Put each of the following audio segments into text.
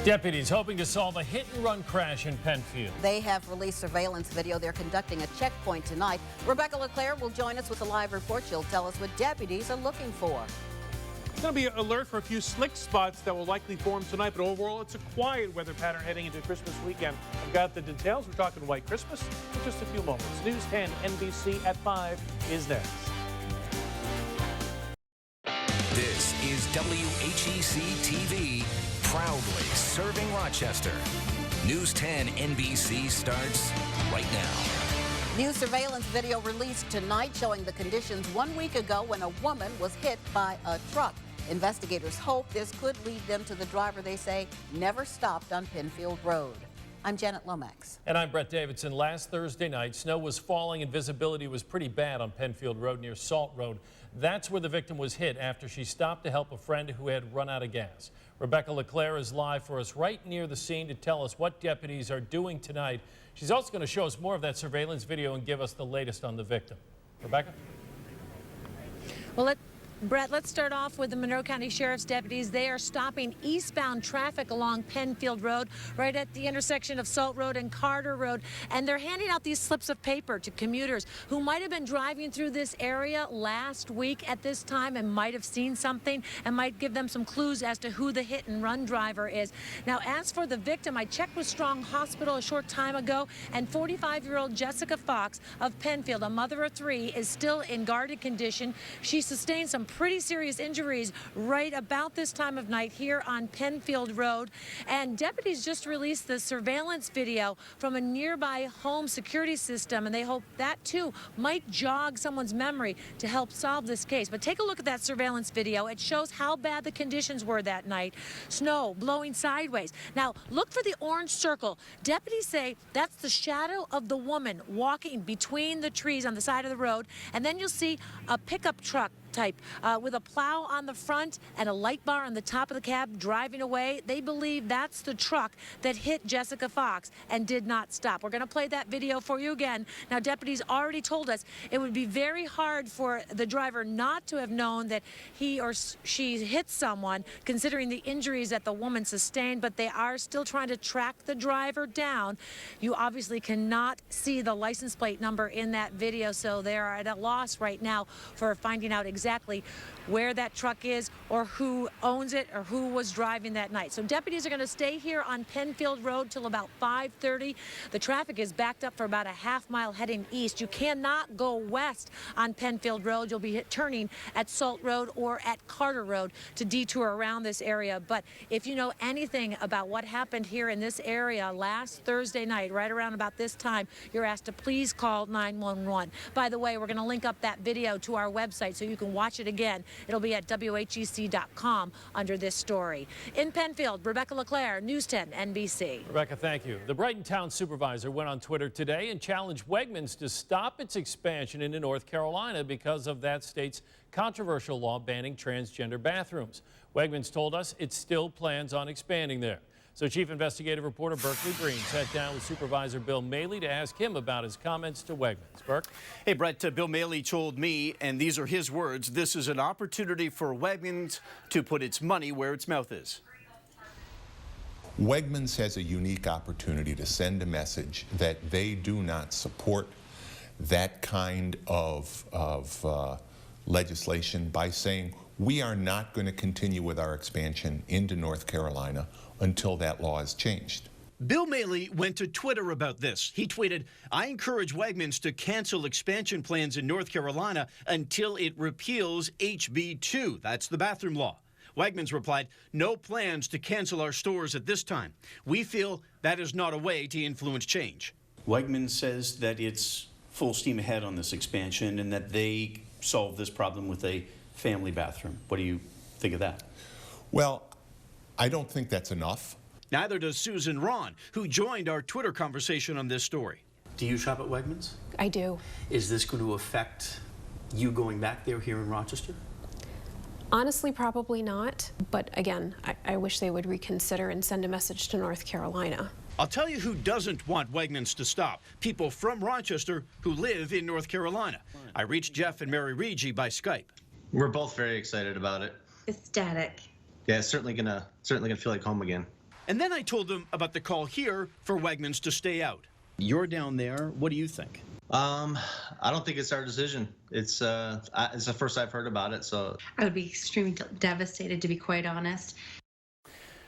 Deputies hoping to solve a hit-and-run crash in Penfield. They have released surveillance video. They're conducting a checkpoint tonight. Rebecca LeClaire will join us with a live report. She'll tell us what deputies are looking for. It's going to be alert for a few slick spots that will likely form tonight, but overall it's a quiet weather pattern heading into Christmas weekend. I've got the details. We're talking White Christmas in just a few moments. News 10 NBC at 5 is next. This is WHEC-TV, proudly serving Rochester. News 10 NBC starts right now. New surveillance video released tonight showing the conditions 1 week ago when a woman was hit by a truck. Investigators hope this could lead them to the driver they say never stopped on Penfield Road. I'm Janet Lomax. And I'm Brett Davidsen. Last Thursday night, snow was falling and visibility was pretty bad on Penfield Road near Salt Road. That's where the victim was hit after she stopped to help a friend who had run out of gas. Rebecca LeClaire is live for us right near the scene to tell us what deputies are doing tonight. She's also going to show us more of that surveillance video and give us the latest on the victim. Rebecca? Well, Brett, let's start off with the Monroe County Sheriff's deputies. They are stopping eastbound traffic along Penfield Road, right at the intersection of Salt Road and Carter Road. And they're handing out these slips of paper to commuters who might have been driving through this area last week at this time and might have seen something and might give them some clues as to who the hit-and-run driver is. Now, as for the victim, I checked with Strong Hospital a short time ago, and 45-year-old Jessica Fox of Penfield, a mother of 3, is still in guarded condition. She sustained some pretty serious injuries right about this time of night here on Penfield Road. And deputies just released the surveillance video from a nearby home security system, and they hope that too might jog someone's memory to help solve this case. But take a look at that surveillance video. It shows how bad the conditions were that night. Snow blowing sideways. Now look for the orange circle. Deputies say that's the shadow of the woman walking between the trees on the side of the road, and then you'll see a pickup truck type with a plow on the front and a light bar on the top of the cab driving away. They believe that's the truck that hit Jessica Fox and did not stop. We're going to play that video for you again. Now, deputies already told us it would be very hard for the driver not to have known that he or she hit someone, considering the injuries that the woman sustained, but they are still trying to track the driver down. You obviously cannot see the license plate number in that video, so they are at a loss right now for finding out exactly where that truck is or who owns it or who was driving that night. So deputies are going to stay here on Penfield Road till about 5:30. The traffic is backed up for about a half-mile heading east. You cannot go west on Penfield Road. You'll be turning at Salt Road or at Carter Road to detour around this area. But if you know anything about what happened here in this area last Thursday night, right around about this time, you're asked to please call 911. By the way, we're going to link up that video to our website so you can watch it again. It'll be at WHEC.com under this story. In Penfield, Rebecca LeClaire, News 10 NBC. Rebecca, thank you. The Brighton Town Supervisor went on Twitter today and challenged Wegmans to stop its expansion into North Carolina because of that state's controversial law banning transgender bathrooms. Wegmans told us it still plans on expanding there. So Chief Investigative Reporter Berkeley Green sat down with Supervisor Bill Maley to ask him about his comments to Wegmans. Burke? Hey, Brett, Bill Maley told me, and these are his words, this is an opportunity for Wegmans to put its money where its mouth is. Wegmans has a unique opportunity to send a message that they do not support that kind of legislation by saying we are not going to continue with our expansion into North Carolina until that law is changed. Bill Maley went to Twitter about this. He tweeted, I encourage Wegmans to cancel expansion plans in North Carolina until it repeals HB 2. That's the bathroom law. Wegmans replied, no plans to cancel our stores at this time. We feel that is not a way to influence change. Wegmans says that it's full steam ahead on this expansion and that they solve this problem with a family bathroom. What do you think of that? Well, I don't think that's enough. Neither does Susan Ron, who joined our Twitter conversation on this story. Do you shop at Wegmans? I do. Is this going to affect you going back there here in Rochester? Honestly, probably not. But again, I wish they would reconsider and send a message to North Carolina. I'll tell you who doesn't want Wegmans to stop. People from Rochester who live in North Carolina. I reached Jeff and Mary Regi by Skype. We're both very excited about it. Ecstatic. Yeah, it's certainly gonna feel like home again. And then I told him about the call here for Wegmans to stay out. You're down there. What do you think? I don't think it's our decision. It's the first I've heard about it, so. I would be extremely devastated, to be quite honest.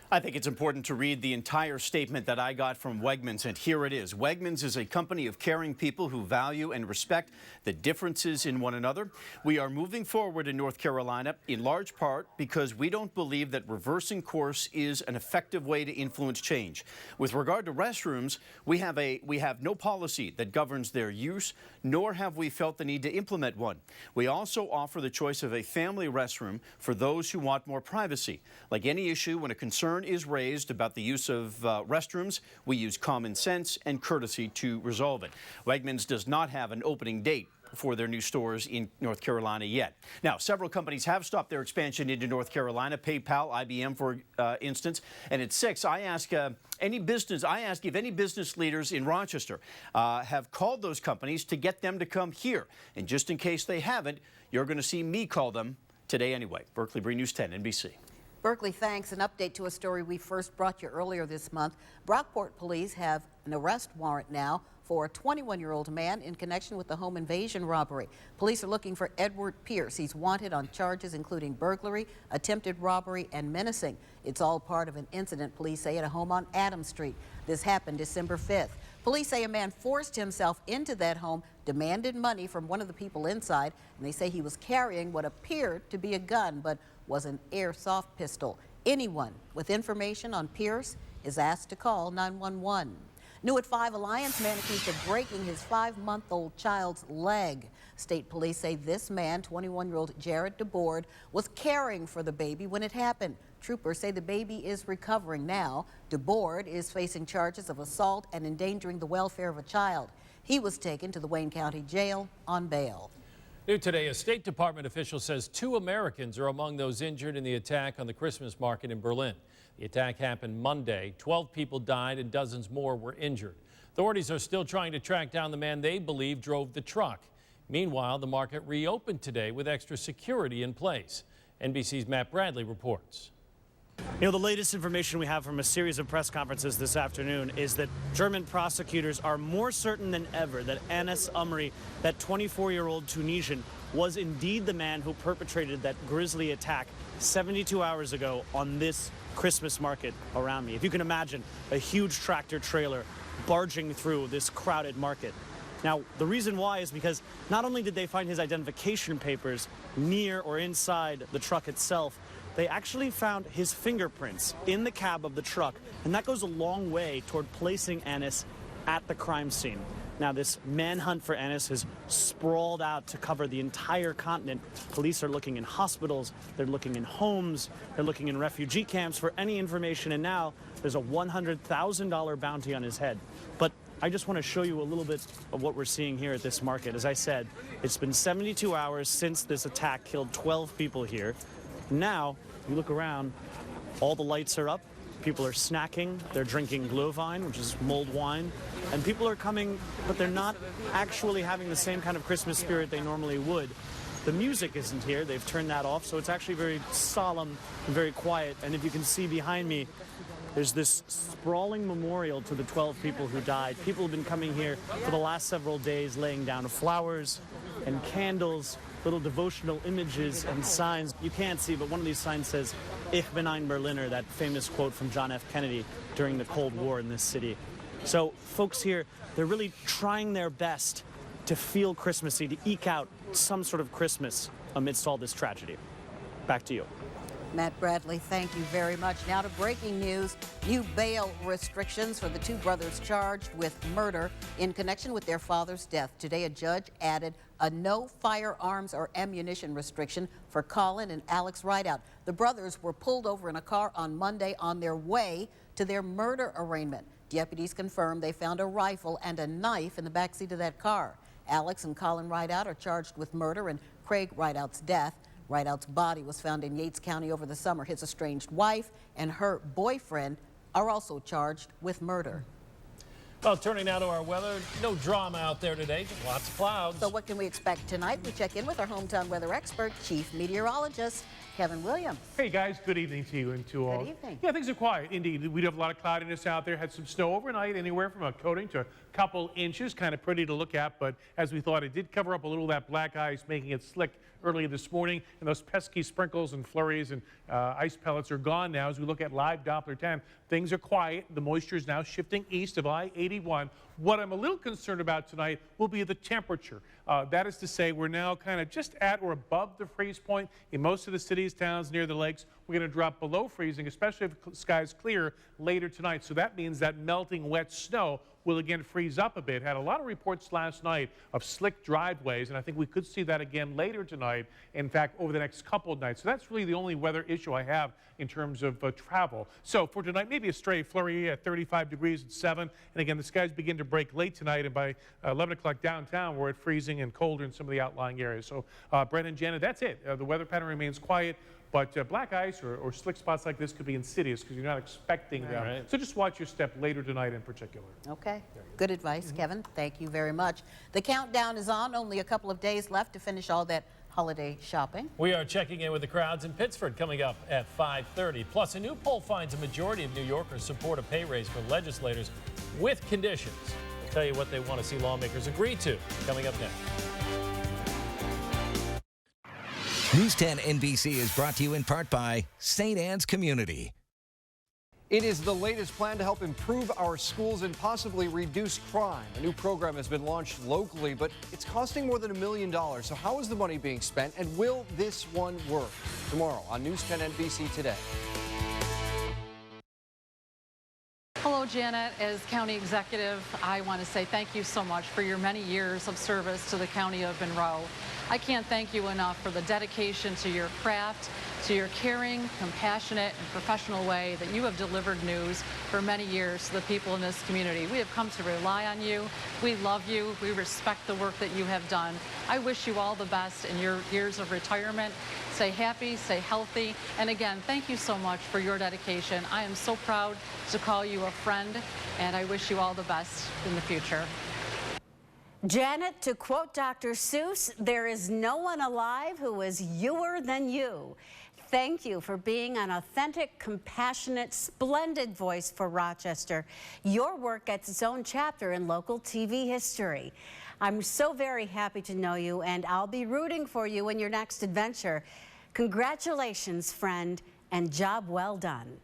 I think it's important to read the entire statement that I got from Wegmans, and here it is. Wegmans is a company of caring people who value and respect the differences in one another. We are moving forward in North Carolina in large part because we don't believe that reversing course is an effective way to influence change. With regard to restrooms, we have no policy that governs their use, nor have we felt the need to implement one. We also offer the choice of a family restroom for those who want more privacy. Like any issue, when a concern is raised about the use of restrooms, we use common sense and courtesy to resolve it. Wegmans does not have an opening date for their new stores in North Carolina yet. Now, several companies have stopped their expansion into North Carolina, PayPal, IBM, for instance. And at 6, I ask if any business leaders in Rochester have called those companies to get them to come here. And just in case they haven't, you're going to see me call them today anyway. Berkeley Bree, News 10, NBC. Berkeley, thanks. An update to a story we first brought you earlier this month. Brockport police have an arrest warrant now for a 21-year-old man in connection with the home invasion robbery. Police are looking for Edward Pierce. He's wanted on charges including burglary, attempted robbery, and menacing. It's all part of an incident, police say, at a home on Adams Street. This happened December 5th. Police say a man forced himself into that home, demanded money from one of the people inside, and they say he was carrying what appeared to be a gun, but was an airsoft pistol. Anyone with information on Pierce is asked to call 911. New at 5, Alliance man accused of breaking his 5-month-old child's leg. State police say this man, 21-year-old Jared DeBoard, was caring for the baby when it happened. Troopers say the baby is recovering now. DeBoard is facing charges of assault and endangering the welfare of a child. He was taken to the Wayne County Jail on bail. New today, a State Department official says 2 Americans are among those injured in the attack on the Christmas market in Berlin. The attack happened Monday. 12 people died and dozens more were injured. Authorities are still trying to track down the man they believe drove the truck. Meanwhile, the market reopened today with extra security in place. NBC's Matt Bradley reports. You know, the latest information we have from a series of press conferences this afternoon is that German prosecutors are more certain than ever that Anas Amri, that 24-year-old Tunisian, was indeed the man who perpetrated that grisly attack 72 hours ago on this Christmas market around me. If you can imagine a huge tractor trailer barging through this crowded market. Now, the reason why is because not only did they find his identification papers near or inside the truck itself, they actually found his fingerprints in the cab of the truck, and that goes a long way toward placing Anas at the crime scene. Now, this manhunt for Anas has sprawled out to cover the entire continent. Police are looking in hospitals, they're looking in homes, they're looking in refugee camps for any information, and now there's a $100,000 bounty on his head. But I just want to show you a little bit of what we're seeing here at this market. As I said, it's been 72 hours since this attack killed 12 people here. Now, you look around, all the lights are up, people are snacking, they're drinking Glühwein, which is mulled wine, and people are coming, but they're not actually having the same kind of Christmas spirit they normally would. The music isn't here, they've turned that off, so it's actually very solemn and very quiet. And if you can see behind me, there's this sprawling memorial to the 12 people who died. People have been coming here for the last several days, laying down flowers and candles, little devotional images and signs. You can't see, but one of these signs says, Ich bin ein Berliner, that famous quote from John F. Kennedy during the Cold War in this city. So folks here, they're really trying their best to feel Christmassy, to eke out some sort of Christmas amidst all this tragedy. Back to you. Matt Bradley, thank you very much. Now to breaking news. New bail restrictions for the 2 brothers charged with murder in connection with their father's death. Today, a judge added a no firearms or ammunition restriction for Colin and Alex Rideout. The brothers were pulled over in a car on Monday on their way to their murder arraignment. Deputies confirmed they found a rifle and a knife in the backseat of that car. Alex and Colin Rideout are charged with murder and Craig Rideout's death. Rideout's body was found in Yates County over the summer. His estranged wife and her boyfriend are also charged with murder. Well, turning now to our weather, no drama out there today, just lots of clouds. So what can we expect tonight? We check in with our hometown weather expert, Chief Meteorologist Kevin Williams. Hey guys, good evening to you and to all. Good evening. Yeah, things are quiet indeed. We do have a lot of cloudiness out there. Had some snow overnight, anywhere from a coating to a couple inches. Kind of pretty to look at, but as we thought, it did cover up a little of that black ice, making it slick early this morning. And those pesky sprinkles and flurries and ice pellets are gone now. As we look at live Doppler 10, things are quiet. The moisture is now shifting east of I-81. What I'm a little concerned about tonight will be the temperature. That is to say, we're now kind of just at or above the freeze point in most of the cities, towns near the lakes. We're going to drop below freezing, especially if the sky's clear later tonight. So that means that melting wet snow will again freeze up a bit. Had a lot of reports last night of slick driveways, and I think we could see that again later tonight, in fact, over the next couple of nights. So that's really the only weather issue I have in terms of travel. So for tonight, maybe a stray flurry at 35 degrees at 7. And again, the skies begin to break late tonight, and by 11 o'clock downtown, we're at freezing and colder in some of the outlying areas. So Brent and Janet, that's it. The weather pattern remains quiet. But black ice or slick spots like this could be insidious because you're not expecting them. Right. So just watch your step later tonight in particular. Okay. Good advice, Kevin. Thank you very much. The countdown is on. Only a couple of days left to finish all that holiday shopping. We are checking in with the crowds in Pittsford coming up at 5:30. Plus, a new poll finds a majority of New Yorkers support a pay raise for legislators with conditions. We'll tell you what they want to see lawmakers agree to coming up next. News 10 NBC is brought to you in part by St. Anne's Community. It is the latest plan to help improve our schools and possibly reduce crime. A new program has been launched locally, but it's costing more than $1 million. So how is the money being spent, and will this one work? Tomorrow on News 10 NBC Today. Hello, Janet. As county executive, I want to say thank you so much for your many years of service to the county of Monroe. I can't thank you enough for the dedication to your craft, to your caring, compassionate, and professional way that you have delivered news for many years to the people in this community. We have come to rely on you. We love you. We respect the work that you have done. I wish you all the best in your years of retirement. Stay happy, stay healthy, and again, thank you so much for your dedication. I am so proud to call you a friend, and I wish you all the best in the future. Janet, to quote Dr. Seuss, there is no one alive who is youer than you. Thank you for being an authentic, compassionate, splendid voice for Rochester. Your work gets its own chapter in local TV history. I'm so very happy to know you, and I'll be rooting for you in your next adventure. Congratulations, friend, and job well done.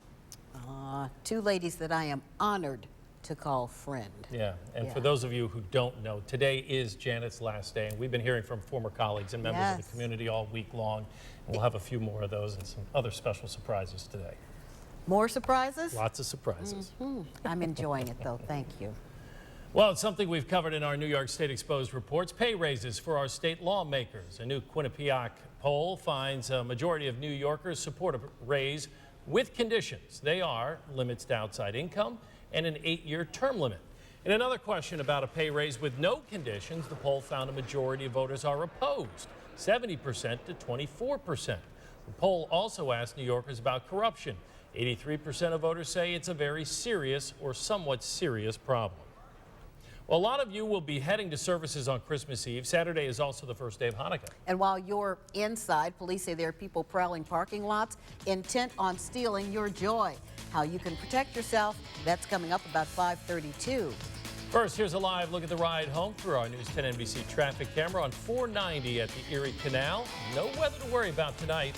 Two ladies that I am honored to call friend. Yeah, and for those of you who don't know, today is Janet's last day, and we've been hearing from former colleagues and members of the community all week long, and we'll have a few more of those and some other special surprises today. More surprises? Lots of surprises. I'm enjoying it, though. Thank you. Well, it's something we've covered in our New York State Exposed reports, pay raises for our state lawmakers. A new Quinnipiac poll finds a majority of New Yorkers support a raise with conditions. They are limits to outside income and an 8-year term limit. In another question about a pay raise with no conditions, the poll found a majority of voters are opposed, 70% to 24%. The poll also asked New Yorkers about corruption. 83% of voters say it's a very serious or somewhat serious problem. Well, a lot of you will be heading to services on Christmas Eve. Saturday is also the first day of Hanukkah. And while you're inside, police say there are people prowling parking lots intent on stealing your joy. How you can protect yourself, that's coming up about 5:32. First, here's a live look at the ride home through our News 10 NBC traffic camera on 490 at the Erie Canal. No weather to worry about tonight.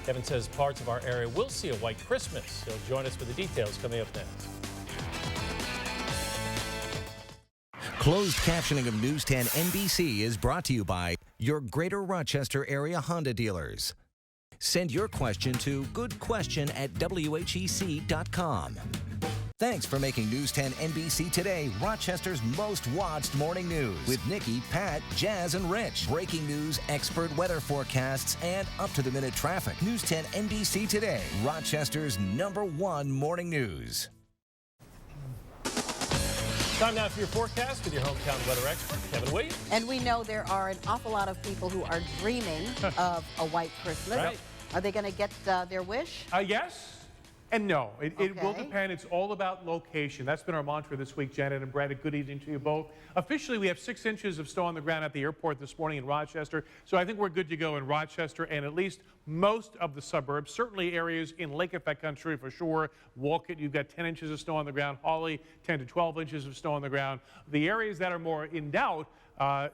Kevin says parts of our area will see a white Christmas. He'll join us for the details coming up next. Closed captioning of News 10 NBC is brought to you by your Greater Rochester area Honda dealers. Send your question to goodquestion@WHEC.com. Thanks for making News 10 NBC Today Rochester's most watched morning news with Nikki, Pat, Jazz, and Rich. Breaking news, expert weather forecasts, and up-to-the-minute traffic. News 10 NBC Today, Rochester's #1 morning news. Time now for your forecast with your hometown weather expert, Kevin Williams. And we know there are an awful lot of people who are dreaming of a white Christmas. Right. Are they going to get their wish? Yes. And no, it will depend. It's all about location. That's been our mantra this week, Janet and Brad. A good evening to you both. Officially, we have 6 inches of snow on the ground at the airport this morning in Rochester. So I think we're good to go in Rochester and at least most of the suburbs. Certainly areas in Lake Effect country for sure. Wolcott, you've got 10 inches of snow on the ground. Hawley, 10 to 12 inches of snow on the ground. The areas that are more in doubt,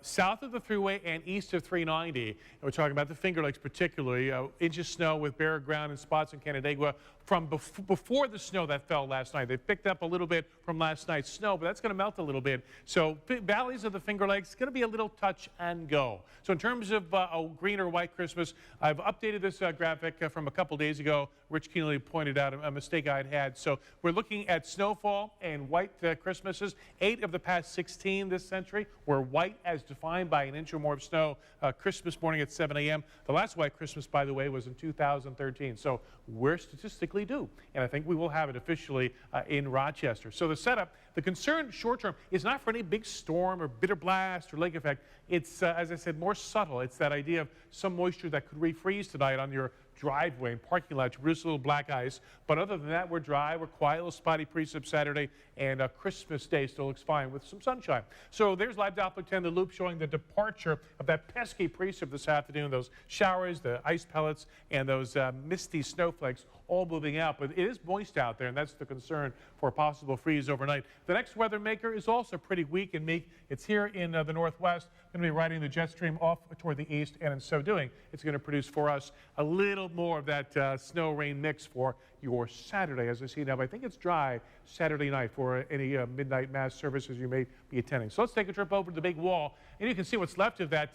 south of the Thruway and east of 390. And we're talking about the Finger Lakes particularly. Inches of snow with bare ground and spots in Canandaigua from before the snow that fell last night. They picked up a little bit from last night's snow, but that's going to melt a little bit. So valleys of the Finger Lakes, going to be a little touch and go. So in terms of a green or white Christmas, I've updated this graphic from a couple days ago. Rich Keenly pointed out a mistake I'd had. So we're looking at snowfall and white Christmases. 8 of the past 16 this century were white as defined by an inch or more of snow Christmas morning at 7 a.m. The last white Christmas, by the way, was in 2013. So we're statistically due, and I think we will have it officially in Rochester. So the setup, the concern short-term is not for any big storm or bitter blast or lake effect. It's, as I said, more subtle. It's that idea of some moisture that could refreeze tonight on your driveway and parking lot to produce a little black ice. But other than that, we're dry. We're quiet, a little spotty precip Saturday, and Christmas Day still looks fine with some sunshine. So there's live Doppler 10, the loop showing the departure of that pesky precip this afternoon. Those showers, the ice pellets, and those misty snowflakes all moving out. But it is moist out there, and that's the concern for a possible freeze overnight. The next weather maker is also pretty weak and meek. It's here in the northwest. Going to be riding the jet stream off toward the east, and in so doing, it's going to produce for us a little more of that snow-rain mix for your Saturday. As I see now, but I think it's dry Saturday night for any midnight mass services you may be attending. So let's take a trip over to the big wall, and you can see what's left of that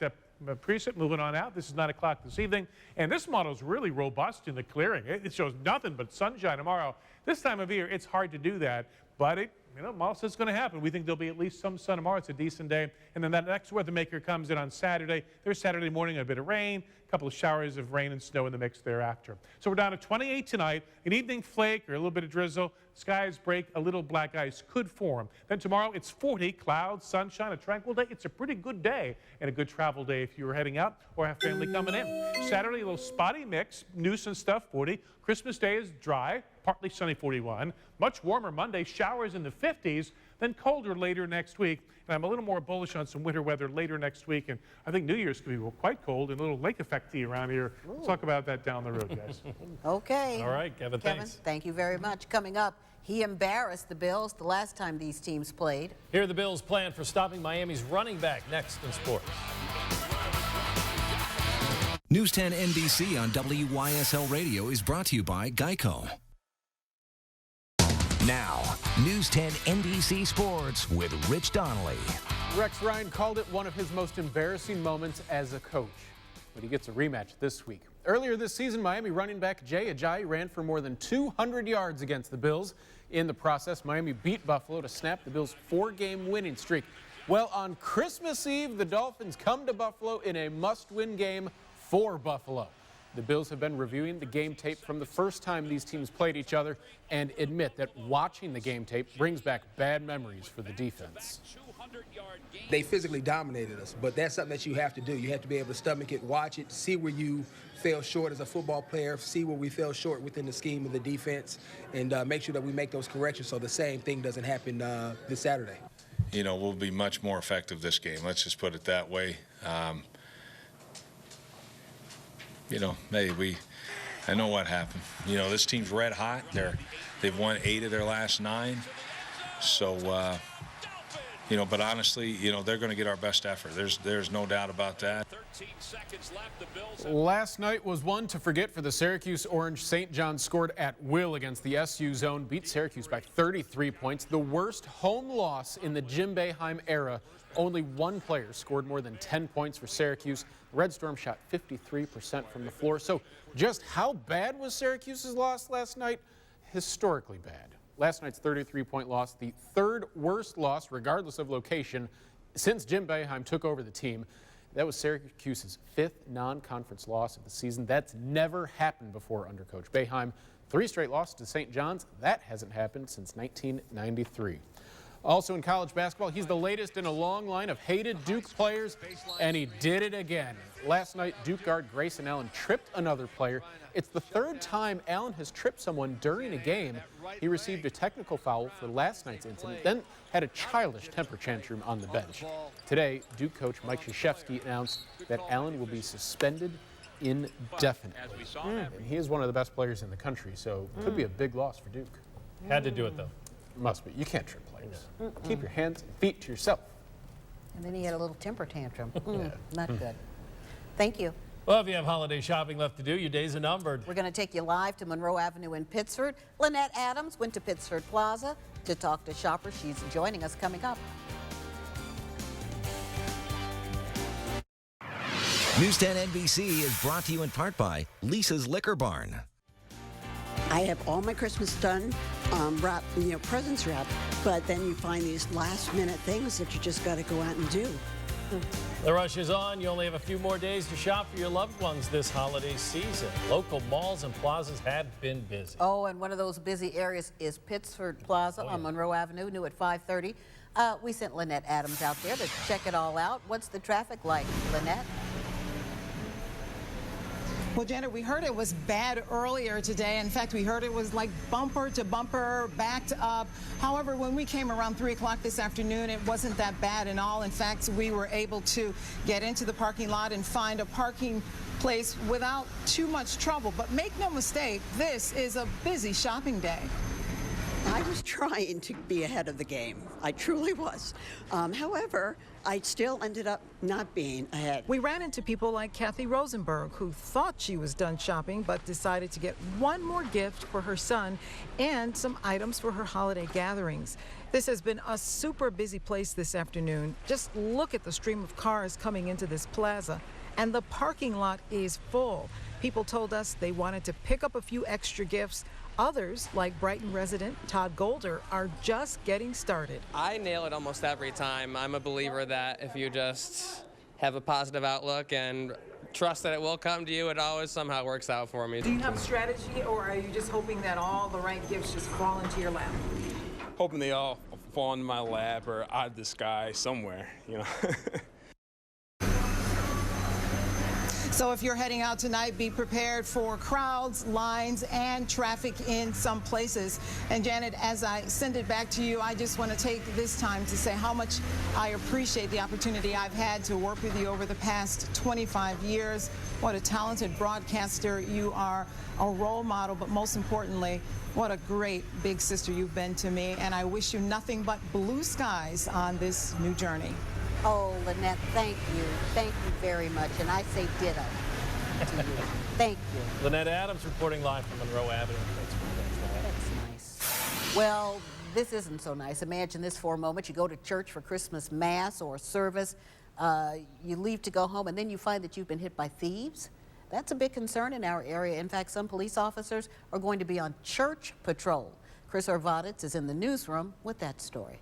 precip moving on out. This is 9 o'clock this evening, and this model is really robust in the clearing. It shows nothing but sunshine tomorrow. This time of year, it's hard to do that, but model says it's going to happen. We think there'll be at least some sun tomorrow. It's a decent day. And then that next weather maker comes in on Saturday. There's Saturday morning, a bit of rain, a couple of showers of rain and snow in the mix thereafter. So we're down to 28 tonight. An evening flake or a little bit of drizzle. Skies break, a little black ice could form. Then tomorrow it's 40, clouds, sunshine, a tranquil day. It's a pretty good day and a good travel day if you were heading out or have family coming in. Saturday, a little spotty mix, nuisance stuff, 40. Christmas Day is dry, partly sunny, 41. Much warmer Monday, showers in the 50s, then colder later next week. And I'm a little more bullish on some winter weather later next week. And I think New Year's could be quite cold and a little lake effect-y around here. We'll talk about that down the road, guys. Okay. All right, Kevin, thanks. Thank you very much. Coming up, he embarrassed the Bills the last time these teams played. Here are the Bills' plan for stopping Miami's running back next in sports. News 10 NBC on WYSL Radio is brought to you by Geico. Now, News 10 NBC Sports with Rich Donnelly. Rex Ryan called it one of his most embarrassing moments as a coach, but he gets a rematch this week. Earlier this season, Miami running back Jay Ajayi ran for more than 200 yards against the Bills. In the process, Miami beat Buffalo to snap the Bills' 4-game winning streak. Well, on Christmas Eve, the Dolphins come to Buffalo in a must-win game for Buffalo. The Bills have been reviewing the game tape from the first time these teams played each other and admit that watching the game tape brings back bad memories for the defense. They physically dominated us, but that's something that you have to do. You have to be able to stomach it, watch it, see where you fell short as a football player, see where we fell short within the scheme of the defense, and make sure that we make those corrections so the same thing doesn't happen this Saturday. We'll be much more effective this game. Let's just put it that way. I know what happened. This team's red hot. They've won 8 of their last 9. So, but honestly, they're going to get our best effort. There's no doubt about that. 13 seconds left. Last night was one to forget for the Syracuse Orange. St. John scored at will against the SU zone, beat Syracuse by 33 points. The worst home loss in the Jim Boeheim era. Only one player scored more than 10 points for Syracuse. Red Storm shot 53% from the floor. So just how bad was Syracuse's loss last night? Historically bad. Last night's 33-point loss, the 3rd worst loss, regardless of location, since Jim Boeheim took over the team. That was Syracuse's 5th non-conference loss of the season. That's never happened before under Coach Boeheim. 3 straight losses to St. John's. That hasn't happened since 1993. Also in college basketball, he's the latest in a long line of hated Duke players, and he did it again. Last night, Duke guard Grayson Allen tripped another player. It's the third time Allen has tripped someone during a game. He received a technical foul for last night's incident, then had a childish temper tantrum on the bench. Today, Duke coach Mike Krzyzewski announced that Allen will be suspended indefinitely. And he is one of the best players in the country, so it could be a big loss for Duke. Had to do it, though. Must be. You can't trip players. Keep your hands and feet to yourself. And then he had a little temper tantrum. Not good. Thank you. Well, if you have holiday shopping left to do, your days are numbered. We're going to take you live to Monroe Avenue in Pittsford. Lynette Adams went to Pittsford Plaza to talk to shoppers. She's joining us coming up. News 10 NBC is brought to you in part by Lisa's Liquor Barn. I have all my Christmas done, wrap, presents wrapped, but then you find these last-minute things that you just got to go out and do. The rush is on. You only have a few more days to shop for your loved ones this holiday season. Local malls and plazas have been busy. Oh, and one of those busy areas is Pittsford Plaza on Monroe Avenue, new at 5:30. We sent Lynette Adams out there to check it all out. What's the traffic like, Lynette? Well, Janet, we heard it was bad earlier today. In fact, we heard it was like bumper to bumper, backed up. However, when we came around 3 o'clock this afternoon, it wasn't that bad at all. In fact, we were able to get into the parking lot and find a parking place without too much trouble. But make no mistake, this is a busy shopping day. I was trying to be ahead of the game. I truly was. However, I still ended up not being ahead. We ran into people like Kathy Rosenberg, who thought she was done shopping but decided to get one more gift for her son and some items for her holiday gatherings. This has been a super busy place this afternoon. Just look at the stream of cars coming into this plaza, and the parking lot is full. People told us they wanted to pick up a few extra gifts. Others, like Brighton resident Todd Golder, are just getting started. I nail it almost every time. I'm a believer that if you just have a positive outlook and trust that it will come to you, it always somehow works out for me. Do you have strategy, or are you just hoping that all the right gifts just fall into your lap? Hoping they all fall into my lap or out of the sky somewhere, So if you're heading out tonight, be prepared for crowds, lines, and traffic in some places. And Janet, as I send it back to you, I just want to take this time to say how much I appreciate the opportunity I've had to work with you over the past 25 years. What a talented broadcaster you are, a role model, but most importantly, what a great big sister you've been to me. And I wish you nothing but blue skies on this new journey. Oh, Lynette, thank you. Thank you very much. And I say ditto to you. Thank you. Lynette Adams reporting live from Monroe Avenue. That's nice. Well, this isn't so nice. Imagine this for a moment. You go to church for Christmas Mass or service. You leave to go home, and then you find that you've been hit by thieves. That's a big concern in our area. In fact, some police officers are going to be on church patrol. Chris Orvaditz is in the newsroom with that story.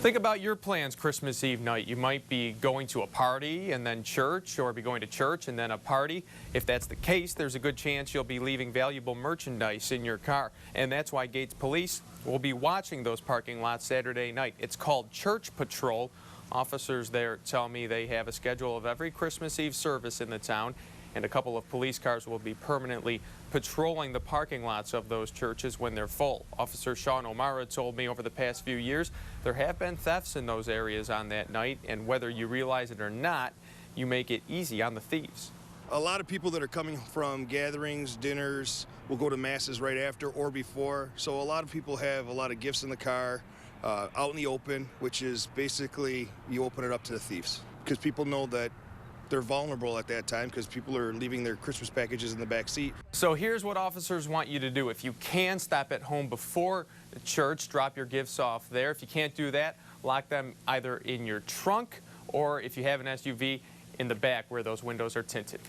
Think about your plans Christmas Eve night. You might be going to a party and then church, or be going to church and then a party. If that's the case, there's a good chance you'll be leaving valuable merchandise in your car. And that's why Gates Police will be watching those parking lots Saturday night. It's called Church Patrol. Officers there tell me they have a schedule of every Christmas Eve service in the town, and a couple of police cars will be permanently patrolling the parking lots of those churches when they're full. Officer Sean O'Mara told me over the past few years there have been thefts in those areas on that night, and whether you realize it or not, you make it easy on the thieves. A lot of people that are coming from gatherings, dinners, will go to masses right after or before. So a lot of people have a lot of gifts in the car, out in the open, which is basically you open it up to the thieves, because people know that they're vulnerable at that time because people are leaving their Christmas packages in the back seat. So here's what officers want you to do. If you can, stop at home before the church, drop your gifts off there. If you can't do that, lock them either in your trunk or, if you have an SUV, in the back where those windows are tinted.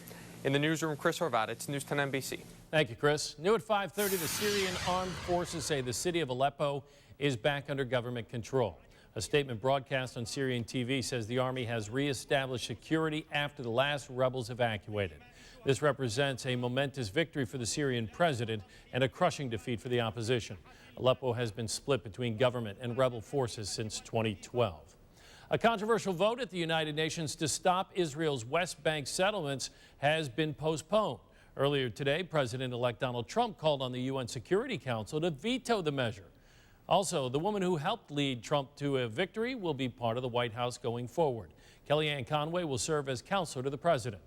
In the newsroom, Chris Horvat, News 10 NBC. Thank you, Chris. New at 5:30, the Syrian armed forces say the city of Aleppo is back under government control. A statement broadcast on Syrian TV says the army has reestablished security after the last rebels evacuated. This represents a momentous victory for the Syrian president and a crushing defeat for the opposition. Aleppo has been split between government and rebel forces since 2012. A controversial vote at the United Nations to stop Israel's West Bank settlements has been postponed. Earlier today, President-elect Donald Trump called on the UN Security Council to veto the measure. Also, the woman who helped lead Trump to a victory will be part of the White House going forward. Kellyanne Conway will serve as counselor to the president.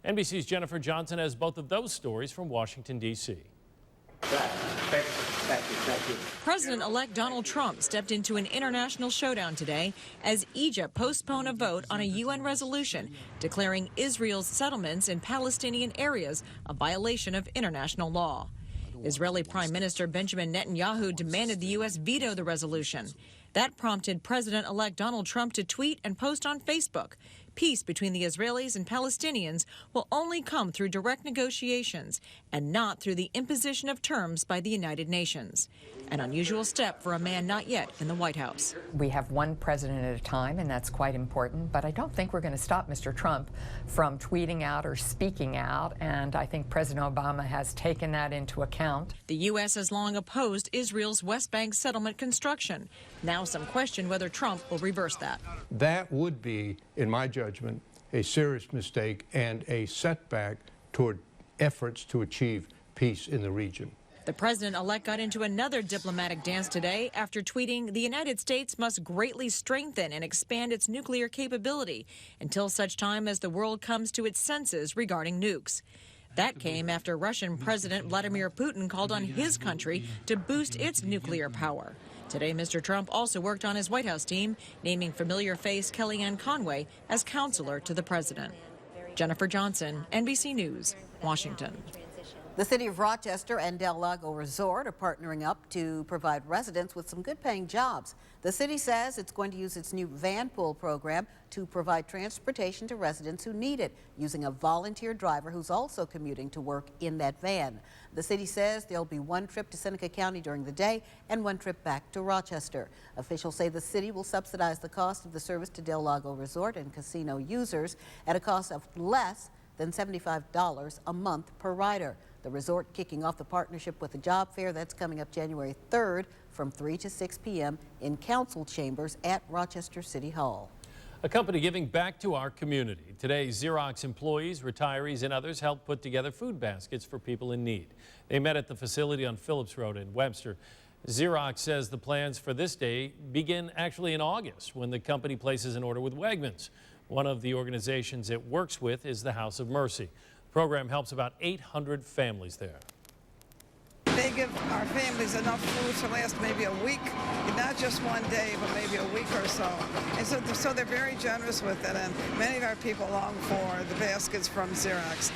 NBC's Jennifer Johnson has both of those stories from Washington, D.C. Thank you. President-elect Donald Trump stepped into an international showdown today as Egypt postponed a vote on a UN resolution declaring Israel's settlements in Palestinian areas a violation of international law. Israeli Prime Minister Benjamin Netanyahu demanded the U.S. veto the resolution. That prompted President-elect Donald Trump to tweet and post on Facebook. Peace between the Israelis and Palestinians will only come through direct negotiations and not through the imposition of terms by the United Nations. An unusual step for a man not yet in the White House. We have one president at a time, and that's quite important, but I don't think we're going to stop Mr. Trump from tweeting out or speaking out, and I think President Obama has taken that into account. The U.S. has long opposed Israel's West Bank settlement construction. Now some question whether Trump will reverse that. That would be, in my judgment, a serious mistake and a setback toward efforts to achieve peace in the region. The president-elect got into another diplomatic dance today after tweeting the United States must greatly strengthen and expand its nuclear capability until such time as the world comes to its senses regarding nukes. That came after Russian President Vladimir Putin called on his country to boost its nuclear power. Today, Mr. Trump also worked on his White House team, naming familiar face Kellyanne Conway as counselor to the president. Jennifer Johnson, NBC News, Washington. The city of Rochester and Del Lago Resort are partnering up to provide residents with some good-paying jobs. The city says it's going to use its new van pool program to provide transportation to residents who need it, using a volunteer driver who's also commuting to work in that van. The city says there'll be one trip to Seneca County during the day and one trip back to Rochester. Officials say the city will subsidize the cost of the service to Del Lago Resort and casino users at a cost of less than $75 a month per rider. The resort kicking off the partnership with the job fair that's coming up January 3rd from 3 to 6 p.m. in council chambers at Rochester City Hall. A company giving back to our community. Today, Xerox employees, retirees, and others helped put together food baskets for people in need. They met at the facility on Phillips Road in Webster. Xerox says the plans for this day begin actually in August when the company places an order with Wegmans. One of the organizations it works with is the House of Mercy. The program helps about 800 families there. They give our families enough food to last maybe a week, not just one day, but maybe a week or so. And so they're very generous with it, and many of our people long for the baskets from Xerox.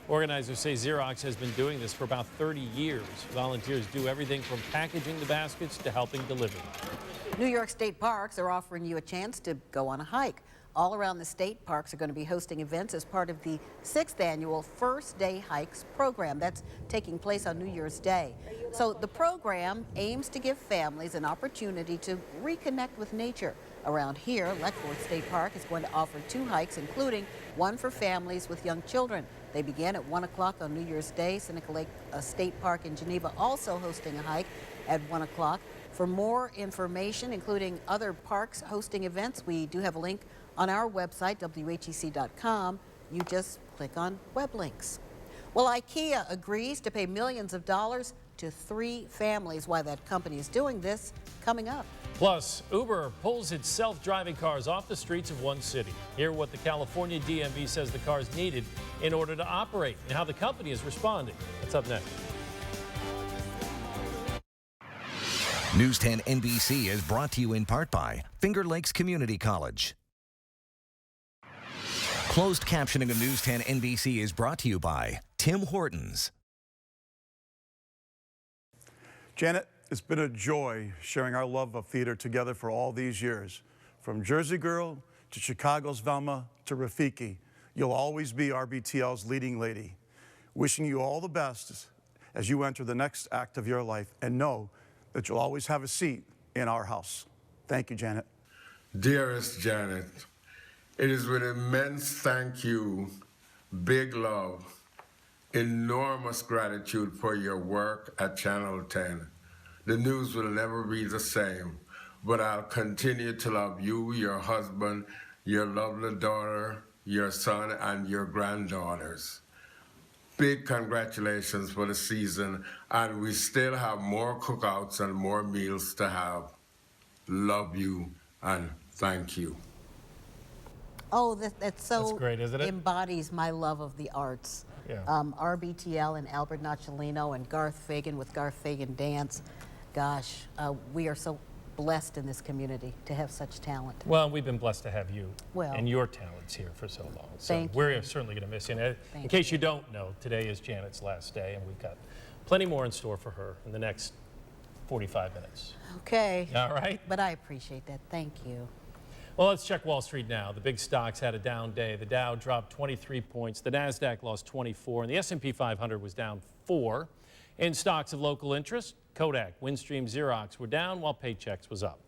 Organizers say Xerox has been doing this for about 30 years. Volunteers do everything from packaging the baskets to helping deliver them. New York State Parks are offering you a chance to go on a hike. All around the state, parks are going to be hosting events as part of the 6th annual First Day Hikes program. That's taking place on New Year's Day. So the program aims to give families an opportunity to reconnect with nature. Around here, Leckford State Park is going to offer 2 hikes, including one for families with young children. They begin at 1 o'clock on New Year's Day. Seneca Lake State Park in Geneva also hosting a hike at 1 o'clock. For more information, including other parks hosting events, we do have a link on our website, WHEC.com. You just click on web links. Well, IKEA agrees to pay millions of dollars to 3 families. Why that company is doing this, coming up. Plus, Uber pulls its self-driving cars off the streets of one city. Hear what the California DMV says the cars needed in order to operate and how the company is responding. That's up next. News 10 NBC is brought to you in part by Finger Lakes Community College. Closed captioning of News 10 NBC is brought to you by Tim Hortons. Janet, it's been a joy sharing our love of theater together for all these years. From Jersey Girl to Chicago's Velma to Rafiki, you'll always be RBTL's leading lady. Wishing you all the best as you enter the next act of your life, and know that you'll always have a seat in our house. Thank you, Janet. Dearest Janet, it is with immense thank you, big love, enormous gratitude for your work at Channel 10 the news will never be the same. But I'll continue to love you, your husband, your lovely daughter, your son, and your granddaughters. Big congratulations for the season, and we still have more cookouts and more meals to have. Love you and thank you. Oh, that's so That's great, isn't it? embodies my love of the arts. Yeah. RBTL and Albert Nocciolino and Garth Fagan with Garth Fagan Dance. Gosh, we are so blessed in this community to have such talent. Well, we've been blessed to have you Well, and your talents here for so long. So thank we're certainly going to miss you. And in case you don't know, today is Janet's last day, and we've got plenty more in store for her in the next 45 minutes. Okay. All right. But I appreciate that. Thank you. Well, let's check Wall Street now. The big stocks had a down day. The Dow dropped 23 points. The NASDAQ lost 24, and the S&P 500 was down 4. In stocks of local interest, Kodak, Windstream, Xerox were down, while Paychex was up.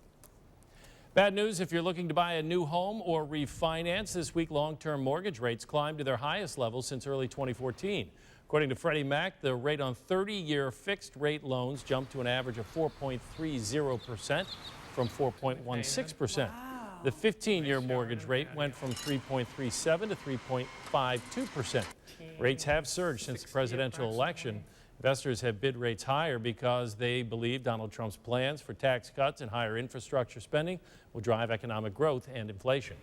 Bad news if you're looking to buy a new home or refinance. This week, long-term mortgage rates climbed to their highest level since early 2014. According to Freddie Mac, the rate on 30-year fixed-rate loans jumped to an average of 4.30% from 4.16%. The 15-year mortgage rate went from 3.37 to 3.52%. Rates have surged since the presidential election. Investors have bid rates higher because they believe Donald Trump's plans for tax cuts and higher infrastructure spending will drive economic growth and inflation.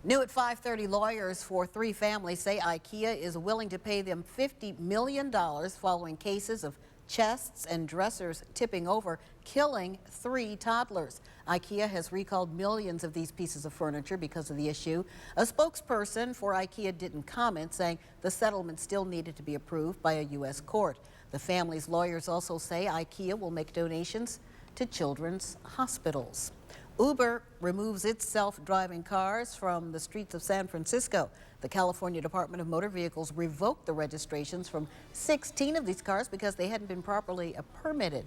New at 5:30, lawyers for 3 families say IKEA is willing to pay them $50 million following cases of chests and dressers tipping over, killing 3 toddlers. IKEA has recalled millions of these pieces of furniture because of the issue. A spokesperson for IKEA didn't comment, saying the settlement still needed to be approved by a U.S. court. The family's lawyers also say IKEA will make donations to children's hospitals. Uber removes its self-driving cars from the streets of San Francisco. The California Department of Motor Vehicles revoked the registrations from 16 of these cars because they hadn't been properly permitted.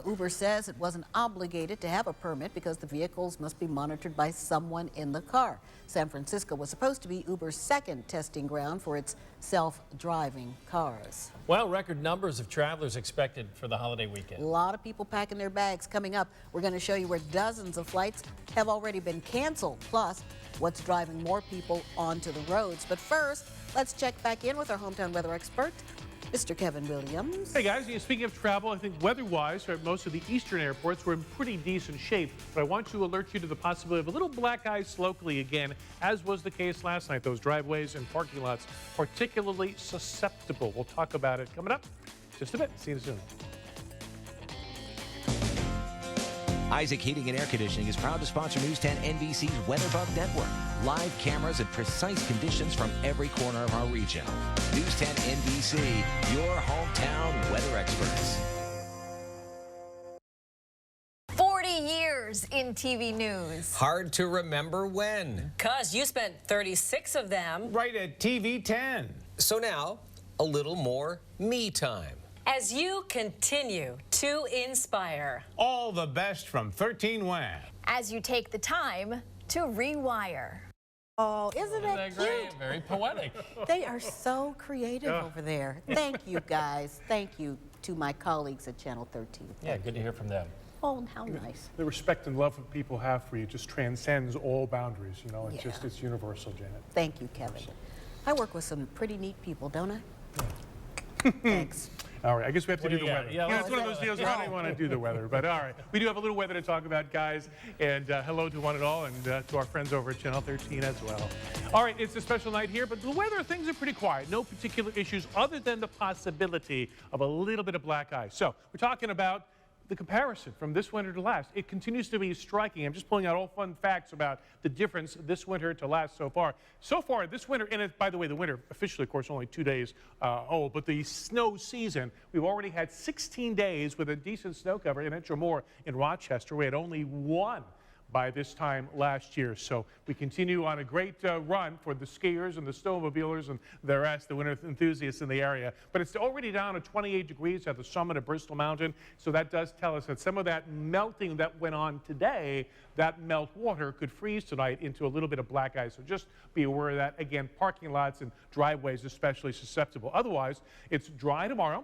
Uber says it wasn't obligated to have a permit because the vehicles must be monitored by someone in the car. San Francisco was supposed to be Uber's second testing ground for its self-driving cars. Well, record numbers of travelers expected for the holiday weekend. A lot of people packing their bags. Coming up, we're going to show you where dozens of flights have already been canceled, plus what's driving more people onto the roads. But first, let's check back in with our hometown weather expert, Mr. Kevin Williams. Hey guys, speaking of travel, I think weather-wise, most of the eastern airports were in pretty decent shape, but I want to alert you to the possibility of a little black ice locally again, as was the case last night. Those driveways and parking lots particularly susceptible. We'll talk about it coming up just a bit. See you soon. Isaac Heating and Air Conditioning is proud to sponsor News 10 NBC's Weather Bug Network. Live cameras and precise conditions from every corner of our region. News 10 NBC, your hometown weather experts. 40 years in TV news. Hard to remember when. 'Cause you spent 36 of them. Right at TV 10. So now, a little more me time. As you continue to inspire. All the best from 13 WHEC. As you take the time to rewire. Oh, isn't that cute? Very poetic. They are so creative over there. Thank you, guys. Thank you to my colleagues at Channel 13. Yeah, good to hear from them. Oh, how nice. The respect and love that people have for you just transcends all boundaries. You know, it's universal, Janet. Thank you, Kevin. I work with some pretty neat people, don't I? Thanks. All right, I guess we have to do the weather. Yeah, it's one of those deals where I don't want to do the weather, but all right. We do have a little weather to talk about, guys, and hello to one and all, and to our friends over at Channel 13 as well. All right, it's a special night here, but the weather, things are pretty quiet. No particular issues other than the possibility of a little bit of black ice. So we're talking about the comparison from this winter to last. It continues to be striking. I'm just pulling out all fun facts about the difference this winter to last so far. So far, this winter, and by the way, the winter officially, of course, only 2 days old, but the snow season, we've already had 16 days with a decent snow cover, an inch or more in Rochester. We had only 1 by this time last year. So we continue on a great run for the skiers and the snowmobilers and the rest, the winter enthusiasts in the area. But it's already down to 28 degrees at the summit of Bristol Mountain. So that does tell us that some of that melting that went on today, that melt water could freeze tonight into a little bit of black ice. So just be aware of that. Again, parking lots and driveways especially susceptible. Otherwise, it's dry tomorrow,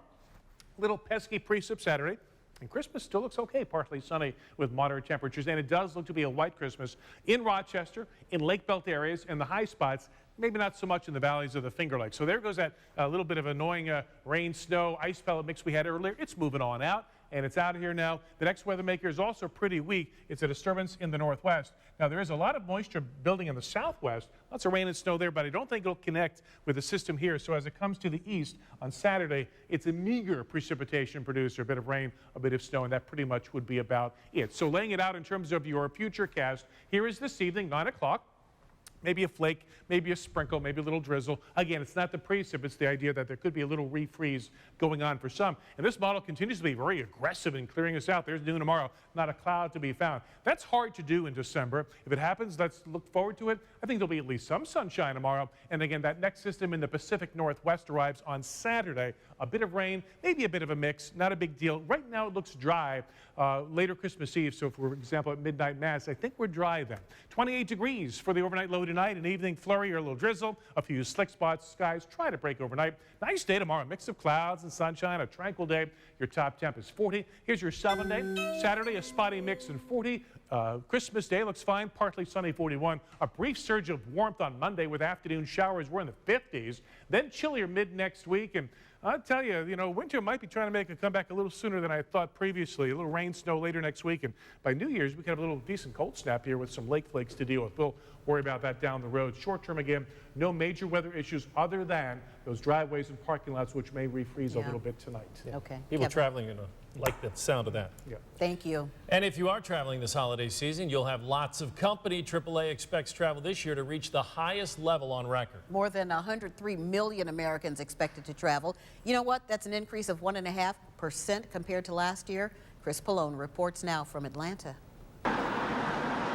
little pesky precip Saturday, And Christmas still looks okay, partly sunny with moderate temperatures, and it does look to be a white Christmas in Rochester, in Lake Belt areas, and the high spots, maybe not so much in the valleys of the Finger Lakes. So there goes that little bit of annoying rain, snow, ice pellet mix we had earlier. It's moving on out, and it's out of here now. The next weather maker is also pretty weak. It's a disturbance in the northwest. Now, there is a lot of moisture building in the southwest. Lots of rain and snow there, but I don't think it'll connect with the system here. So as it comes to the east on Saturday, it's a meager precipitation producer, a bit of rain, a bit of snow, and that pretty much would be about it. So laying it out in terms of your future cast, here is this evening, 9 o'clock. Maybe a flake, maybe a sprinkle, maybe a little drizzle. Again, it's not the precip, it's the idea that there could be a little refreeze going on for some. And this model continues to be very aggressive in clearing us out. There's noon tomorrow, not a cloud to be found. That's hard to do in December. If it happens, let's look forward to it. I think there'll be at least some sunshine tomorrow. And again, that next system in the Pacific Northwest arrives on Saturday. A bit of rain, maybe a bit of a mix, not a big deal. Right now it looks dry. Later Christmas Eve, so for example at midnight mass, I think we're dry then. 28 degrees for the overnight low tonight, an evening flurry or a little drizzle, a few slick spots, skies try to break overnight. Nice day tomorrow, mix of clouds and sunshine, a tranquil day. Your top temp is 40. Here's your 7-day. Saturday, a spotty mix and 40. Christmas Day looks fine, partly sunny, 41. A brief surge of warmth on Monday with afternoon showers. We're in the 50s. Then chillier mid next week. And I'll tell you, winter might be trying to make a comeback a little sooner than I thought previously. A little rain, snow later next week. And by New Year's, we could have a little decent cold snap here with some lake flakes to deal with. We'll worry about that down the road. Short term, again, no major weather issues other than those driveways and parking lots, which may refreeze a little bit tonight. Okay. People traveling like the sound of that. Yeah. Thank you. And if you are traveling this holiday season, you'll have lots of company. AAA expects travel this year to reach the highest level on record. More than 103 million Americans expected to travel. You know what? That's an increase of 1.5% compared to last year. Chris Pallone reports now from Atlanta.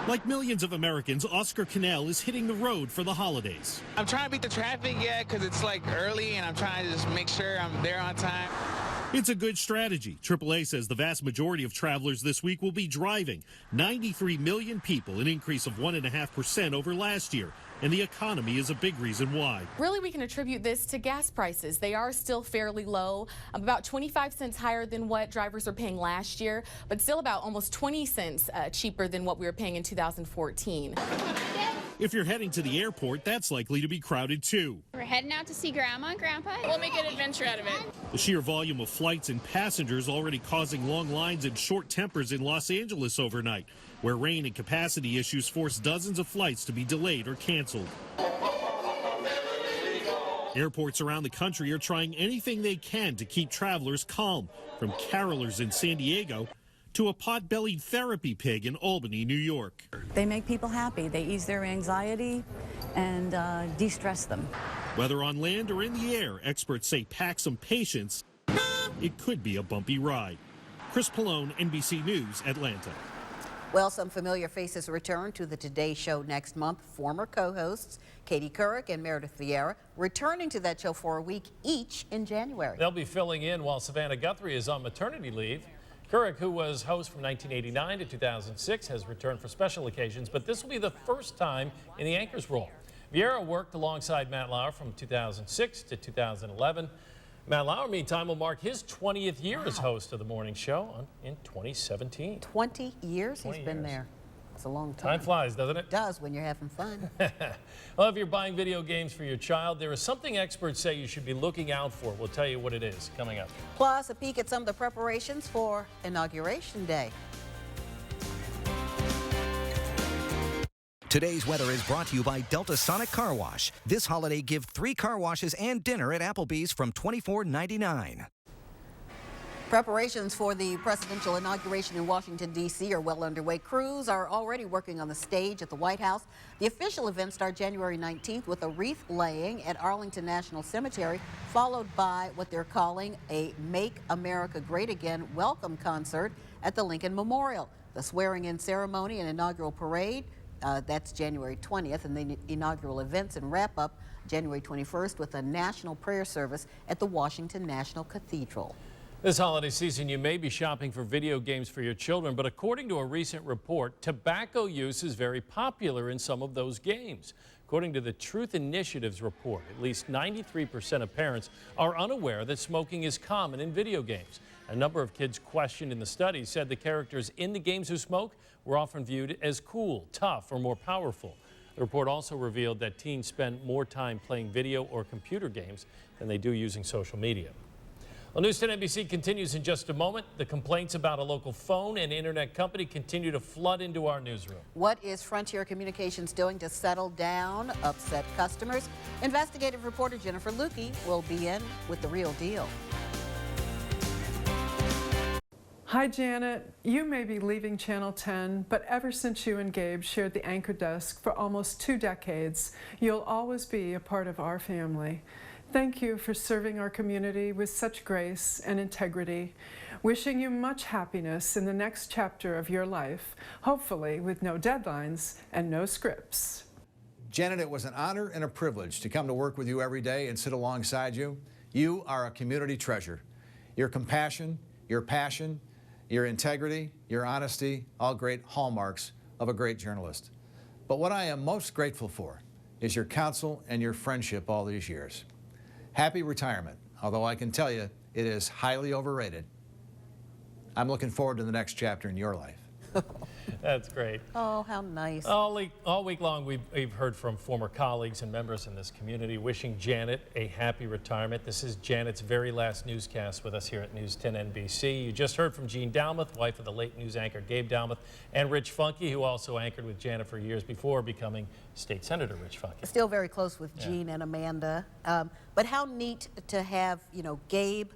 Like millions of Americans, Oscar Cannell is hitting the road for the holidays. I'm trying to beat the traffic, because it's like early, and I'm trying to just make sure I'm there on time. It's a good strategy. AAA says the vast majority of travelers this week will be driving. 93 million people, an increase of 1.5% over last year. And the economy is a big reason why. Really, we can attribute this to gas prices. They are still fairly low, about 25 cents higher than what drivers were paying last year, but still about almost 20 cents cheaper than what we were paying in 2014. If you're heading to the airport, that's likely to be crowded too. We're heading out to see Grandma and Grandpa. We'll make an adventure out of it. The sheer volume of flights and passengers already causing long lines and short tempers in Los Angeles overnight, where rain and capacity issues forced dozens of flights to be delayed or canceled. Airports around the country are trying anything they can to keep travelers calm, from carolers in San Diego to a pot-bellied therapy pig in Albany, New York. They make people happy. They ease their anxiety and de-stress them. Whether on land or in the air, experts say pack some patience. It could be a bumpy ride. Chris Pallone, NBC News, Atlanta. Well, some familiar faces return to the Today Show next month. Former co-hosts Katie Couric and Meredith Vieira returning to that show for a week each in January. They'll be filling in while Savannah Guthrie is on maternity leave. Couric, who was host from 1989 to 2006, has returned for special occasions, but this will be the first time in the anchor's role. Vieira worked alongside Matt Lauer from 2006 to 2011. Matt Lauer, meantime, will mark his 20th year as host of the morning show in 2017. 20 years he's been there. It's a long time. Time flies, doesn't it? It does when you're having fun. Well, if you're buying video games for your child, there is something experts say you should be looking out for. We'll tell you what it is coming up. Plus, a peek at some of the preparations for Inauguration Day. Today's weather is brought to you by Delta Sonic Car Wash. This holiday, give 3 car washes and dinner at Applebee's from $24.99. Preparations for the presidential inauguration in Washington, D.C. are well underway. Crews are already working on the stage at the White House. The official event starts January 19th with a wreath laying at Arlington National Cemetery, followed by what they're calling a Make America Great Again welcome concert at the Lincoln Memorial. The swearing-in ceremony and inaugural parade, that's January 20th, and the inaugural events and wrap-up January 21st with a national prayer service at the Washington National Cathedral. This holiday season, you may be shopping for video games for your children, but according to a recent report, tobacco use is very popular in some of those games. According to the Truth Initiative's report, at least 93% of parents are unaware that smoking is common in video games. A number of kids questioned in the study said the characters in the games who smoke were often viewed as cool, tough, or more powerful. The report also revealed that teens spend more time playing video or computer games than they do using social media. Well, News 10 NBC continues in just a moment. The complaints about a local phone and internet company continue to flood into our newsroom. What is Frontier Communications doing to settle down upset customers? Investigative reporter Jennifer Lukey will be in with the real deal. Hi, Janet. You may be leaving Channel 10, but ever since you and Gabe shared the anchor desk for almost 2 decades, you'll always be a part of our family. Thank you for serving our community with such grace and integrity. Wishing you much happiness in the next chapter of your life, hopefully with no deadlines and no scripts. Janet, it was an honor and a privilege to come to work with you every day and sit alongside you. You are a community treasure. Your compassion, your passion, your integrity, your honesty, all great hallmarks of a great journalist. But what I am most grateful for is your counsel and your friendship all these years. Happy retirement, although I can tell you it is highly overrated. I'm looking forward to the next chapter in your life. That's great. Oh, how nice. All week long, we've heard from former colleagues and members in this community wishing Janet a happy retirement. This is Janet's very last newscast with us here at News 10 NBC. You just heard from Jean Dalmath, wife of the late news anchor Gabe Dalmath, and Rich Funke, who also anchored with Janet for years before becoming State Senator Rich Funke. Still very close with Jean and Amanda. But how neat to have, Gabe,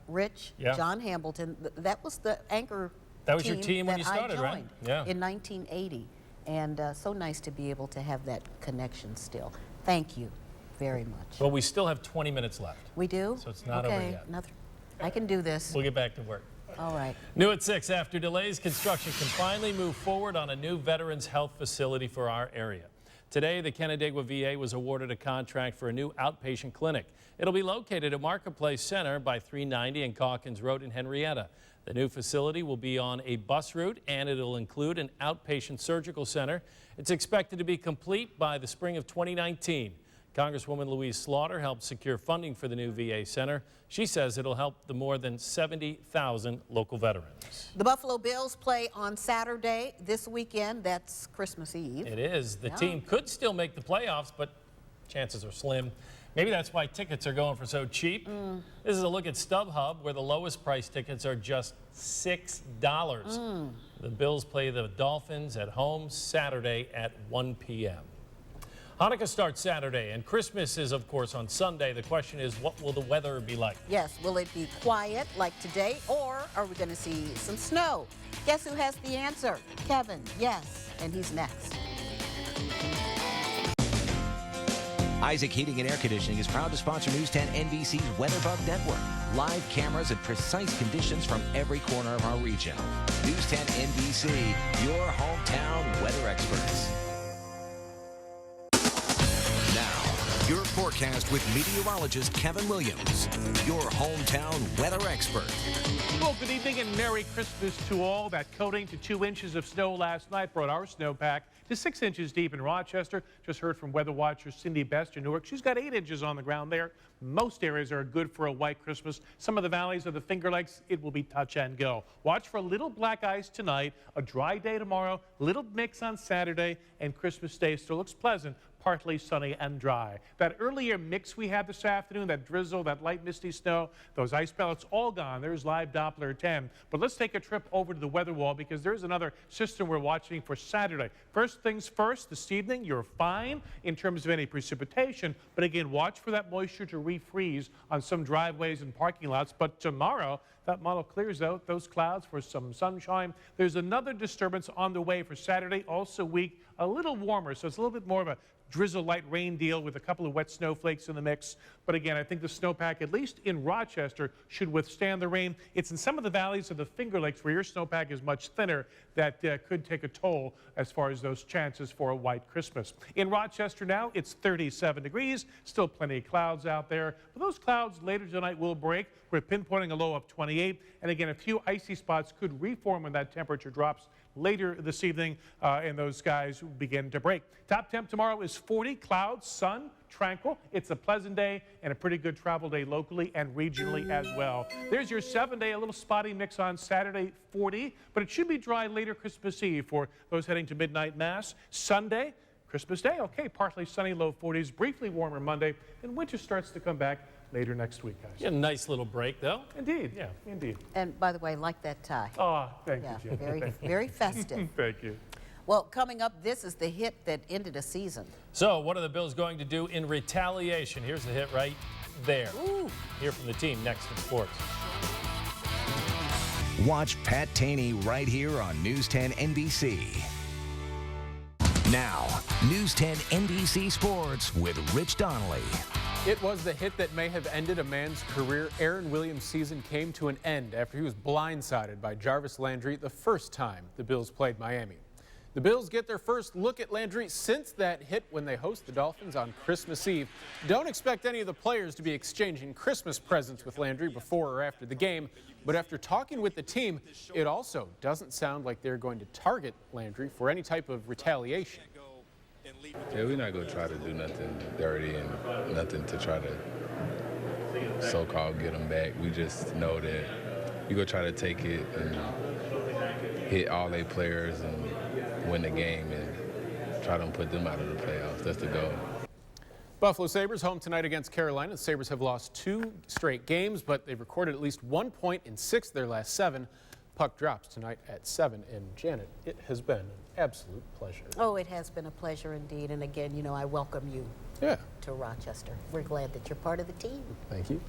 Rich, John Hamilton. That was the anchor. That was your team when you started, right? Yeah. In 1980. And so nice to be able to have that connection still. Thank you very much. Well, we still have 20 minutes left. We do? So it's not over yet. I can do this. We'll get back to work. All right. New at 6, after delays, construction can finally move forward on a new Veterans Health facility for our area. Today, the Canandaigua VA was awarded a contract for a new outpatient clinic. It'll be located at Marketplace Center by 390 and Calkins Road in Henrietta. The new facility will be on a bus route, and it'll include an outpatient surgical center. It's expected to be complete by the spring of 2019. Congresswoman Louise Slaughter helped secure funding for the new VA center. She says it'll help the more than 70,000 local veterans. The Buffalo Bills play on Saturday this weekend. That's Christmas Eve. It is. The team could still make the playoffs, but chances are slim. Maybe that's why tickets are going for so cheap. This is a look at StubHub, where the lowest price tickets are just $6. The Bills play the Dolphins at home Saturday at 1 p.m. Hanukkah starts Saturday, and Christmas is, of course, on Sunday. The question is, what will the weather be like? Yes, will it be quiet like today, or are we going to see some snow? Guess who has the answer? Kevin, yes, and he's next. Isaac Heating and Air Conditioning is proud to sponsor News 10 NBC's WeatherBug Network. Live cameras and precise conditions from every corner of our region. News 10 NBC, your hometown weather experts. Now, your forecast with meteorologist Kevin Williams, your hometown weather expert. Well, good evening and Merry Christmas to all. That coating to 2 inches of snow last night brought our snowpack to 6 inches deep in Rochester. Just heard from weather watcher Cindy Best in Newark. She's got 8 inches on the ground there. Most areas are good for a white Christmas. Some of the valleys of the Finger Lakes, it will be touch and go. Watch for a little black ice tonight, a dry day tomorrow, little mix on Saturday, and Christmas Day still looks pleasant, partly sunny and dry. That earlier mix we had this afternoon, that drizzle, that light misty snow, those ice pellets, all gone. There's live Doppler 10. But let's take a trip over to the weather wall, because there's another system we're watching for Saturday. First things first, this evening, you're fine in terms of any precipitation. But again, watch for that moisture to refreeze on some driveways and parking lots. But tomorrow, that model clears out those clouds for some sunshine. There's another disturbance on the way for Saturday, also weak, a little warmer. So it's a little bit more of a drizzle light rain deal with a couple of wet snowflakes in the mix. But again, I think the snowpack, at least in Rochester, should withstand the rain. It's in some of the valleys of the Finger Lakes where your snowpack is much thinner that could take a toll as far as those chances for a white Christmas. In Rochester now, it's 37 degrees, still plenty of clouds out there. But those clouds later tonight will break. We're pinpointing a low of 28. And again, a few icy spots could reform when that temperature drops later this evening, and those skies begin to break. Top temp tomorrow is 40, clouds, sun, tranquil. It's a pleasant day and a pretty good travel day locally and regionally as well. There's your 7-day, a little spotty mix on Saturday, 40, but it should be dry later Christmas Eve for those heading to midnight mass. Sunday, Christmas Day, okay, partly sunny, low 40s, briefly warmer Monday, and winter starts to come back later next week, guys. Yeah, nice little break, though. Indeed, yeah, indeed. And by the way, like that tie. Oh, thank Yeah, you, Jen. very, very festive. Thank you. Well, coming up, this is the hit that ended a season. So what are the Bills going to do in retaliation? Here's the hit right there. Ooh. Hear from the team next in sports. Watch Pat Taney right here on News 10 NBC. Now, News 10 NBC Sports with Rich Donnelly. It was the hit that may have ended a man's career. Aaron Williams' season came to an end after he was blindsided by Jarvis Landry the first time the Bills played Miami. The Bills get their first look at Landry since that hit when they host the Dolphins on Christmas Eve. Don't expect any of the players to be exchanging Christmas presents with Landry before or after the game, but after talking with the team, it also doesn't sound like they're going to target Landry for any type of retaliation. Yeah, we're not going to try to do nothing dirty and nothing to try to so-called get them back. We just know that we're going to try to take it and hit all their players and win the game and try to put them out of the playoffs. That's the goal. Buffalo Sabres home tonight against Carolina. The Sabres have lost 2 straight games, but they've recorded at least 1 point in 6 of their last 7. Puck drops tonight at 7. And Janet, it has been an absolute pleasure. Oh, it has been a pleasure indeed. And again, you know, I welcome you to Rochester. We're glad that you're part of the team. Thank you.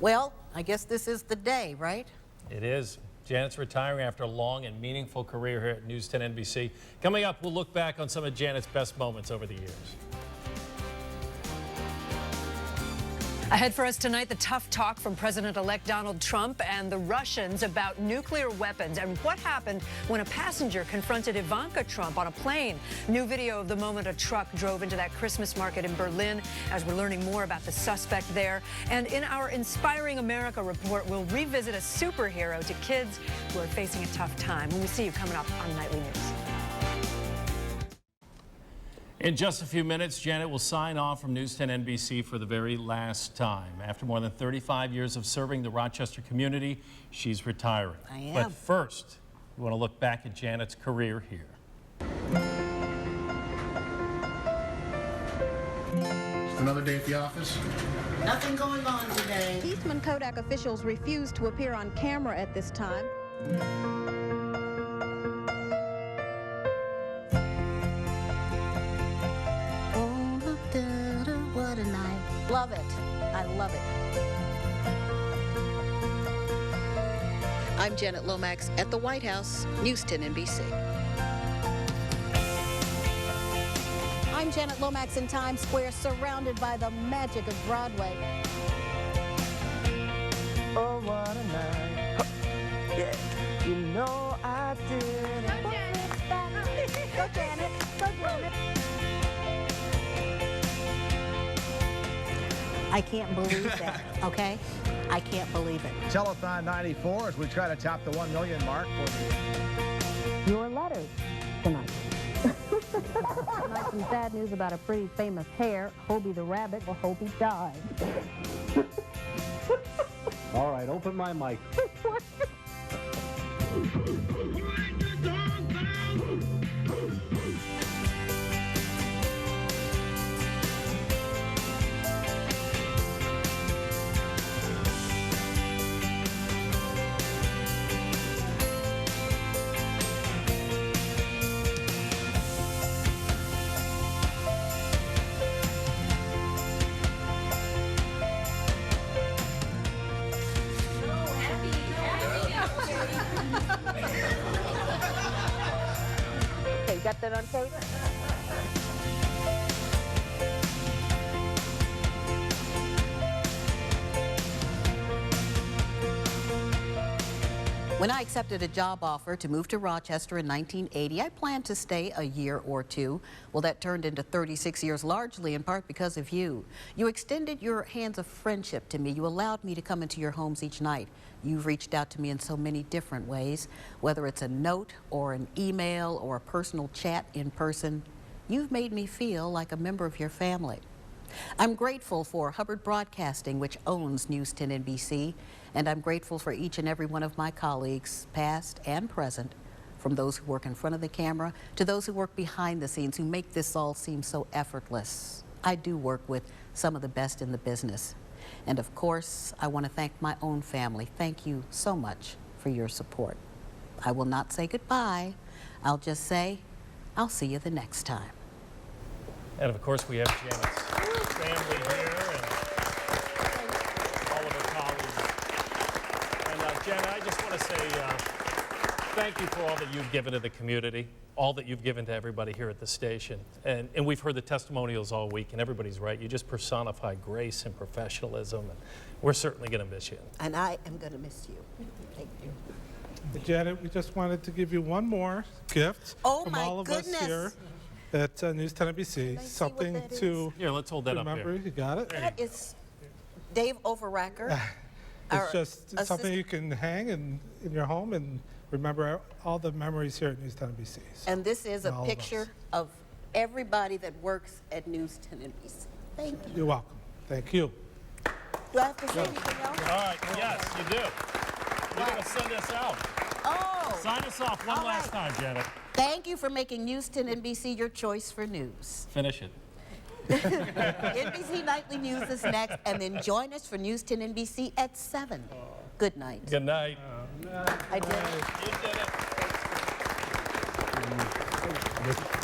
Well, I guess this is the day, right? It is. Janet's retiring after a long and meaningful career here at News 10 NBC. Coming up, we'll look back on some of Janet's best moments over the years. Ahead for us tonight, the tough talk from President-elect Donald Trump and the Russians about nuclear weapons and what happened when a passenger confronted Ivanka Trump on a plane. New video of the moment a truck drove into that Christmas market in Berlin as we're learning more about the suspect there. And in our Inspiring America report, we'll revisit a superhero to kids who are facing a tough time. We'll see you coming up on Nightly News. In just a few minutes, Janet will sign off from News 10 NBC for the very last time. After more than 35 years of serving the Rochester community, she's retiring. I am. But first, we want to look back at Janet's career here. Just another day at the office. Nothing going on today. Eastman Kodak officials refused to appear on camera at this time. What a night. Love it. I love it. I'm Janet Lomax at the White House, News 10 NBC. I'm Janet Lomax in Times Square, surrounded by the magic of Broadway. Oh, what a night. Yeah, you know I did. Go, Janet. Go, Janet. Go, Janet. I can't believe that, okay? I can't believe it. Telethon 94 as we try to top the 1 million mark. Your letters tonight. Tonight, some sad news about a pretty famous hare, Hobie the rabbit. Well, Hobie died. All right, open my mic. Okay, got that on tape? When I accepted a job offer to move to Rochester in 1980, I planned to stay a year or two. Well, that turned into 36 years, largely in part because of you. You extended your hands of friendship to me. You allowed me to come into your homes each night. You've reached out to me in so many different ways, whether it's a note or an email or a personal chat in person. You've made me feel like a member of your family. I'm grateful for Hubbard Broadcasting, which owns News 10 NBC, and I'm grateful for each and every one of my colleagues, past and present, from those who work in front of the camera to those who work behind the scenes, who make this all seem so effortless. I do work with some of the best in the business. And of course, I want to thank my own family. Thank you so much for your support. I will not say goodbye. I'll just say, I'll see you the next time. And of course, we have Janet's family here and all of her colleagues. And Janet, I just want to say thank you for all that you've given to the community, all that you've given to everybody here at the station. And we've heard the testimonials all week, and everybody's right. You just personify grace and professionalism, and we're certainly going to miss you. And I am going to miss you. Thank you. Janet, we just wanted to give you one more gift from all of us here at News 10 NBC. Something to here. Let's hold that remember. Up here. You got it. That is Dave Overacker. It's just something you can hang in your home and remember all the memories here at News 10 NBC. And this is a picture of everybody that works at News 10 NBC. Thank you. You're welcome. Thank you. Do I have to say anything else? All right. Yes, you do. You're going to send us out. Oh. Sign us off one last time, Janet. Thank you for making News 10 NBC your choice for news. Finish it. NBC Nightly News is next, and then join us for News 10 NBC at 7. Good night. Good night. I did it. You did it.